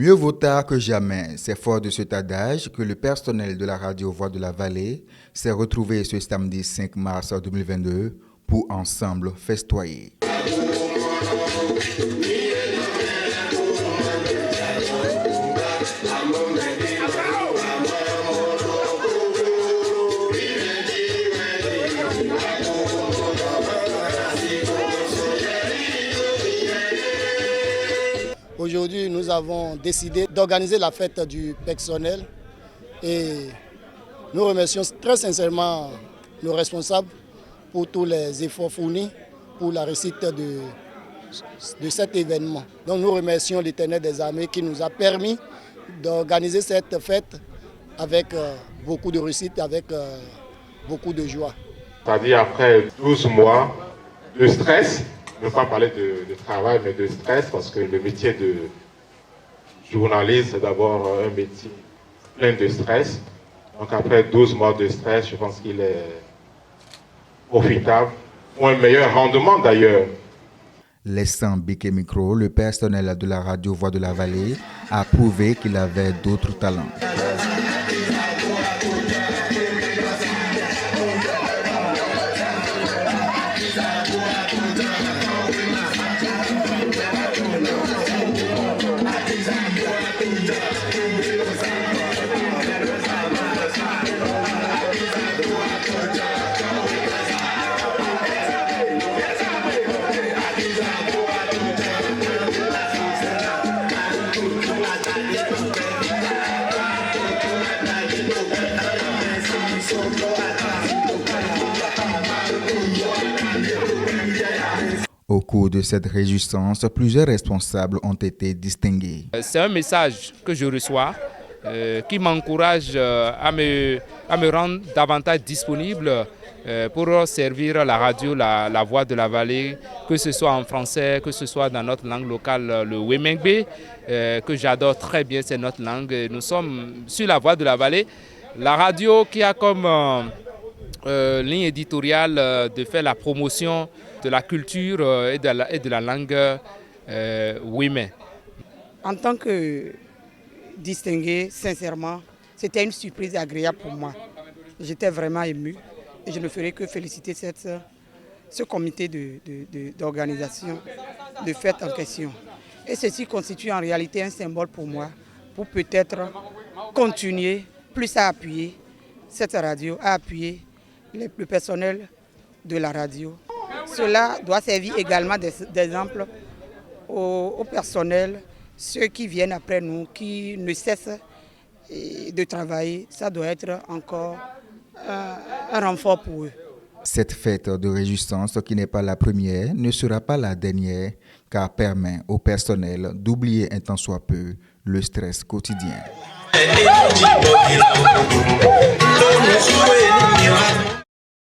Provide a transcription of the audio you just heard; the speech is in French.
Mieux vaut tard que jamais. C'est fort de cet adage que le personnel de la radio Voix de la Vallée s'est retrouvé ce samedi 5 mars 2022 pour ensemble festoyer. Aujourd'hui, nous avons décidé d'organiser la fête du personnel et nous remercions très sincèrement nos responsables pour tous les efforts fournis pour la réussite de cet événement. Donc nous remercions l'Éternel des armées qui nous a permis d'organiser cette fête avec beaucoup de réussite, avec beaucoup de joie. C'est-à-dire après 12 mois de stress, ne pas parler de travail, mais de stress, parce que le métier de journaliste, c'est d'abord un métier plein de stress. Donc après 12 mois de stress, je pense qu'il est profitable, pour un meilleur rendement d'ailleurs. Laissant bic et micro, le personnel de la radio Voix de la Vallée a prouvé qu'il avait d'autres talents. Au cours de cette réjouissance, plusieurs responsables ont été distingués. C'est un message que je reçois qui m'encourage à me rendre davantage disponible pour servir la radio, la Voix de la Vallée, que ce soit en français, que ce soit dans notre langue locale, le Wemengbe, que j'adore très bien, c'est notre langue. Nous sommes sur la Voix de la Vallée, la radio qui a comme ligne éditoriale de faire la promotion de la culture et de la langue Weme. En tant que distingué, sincèrement, c'était une surprise agréable pour moi. J'étais vraiment ému et je ne ferai que féliciter ce comité d'organisation de fête en question. Et ceci constitue en réalité un symbole pour moi, pour peut-être continuer plus à appuyer cette radio, à appuyer le personnel de la radio. Cela doit servir également d'exemple au personnel, ceux qui viennent après nous, qui ne cessent de travailler. Ça doit être encore un renfort pour eux. Cette fête de réjouissance, qui n'est pas la première, ne sera pas la dernière, car permet au personnel d'oublier un tant soit peu le stress quotidien.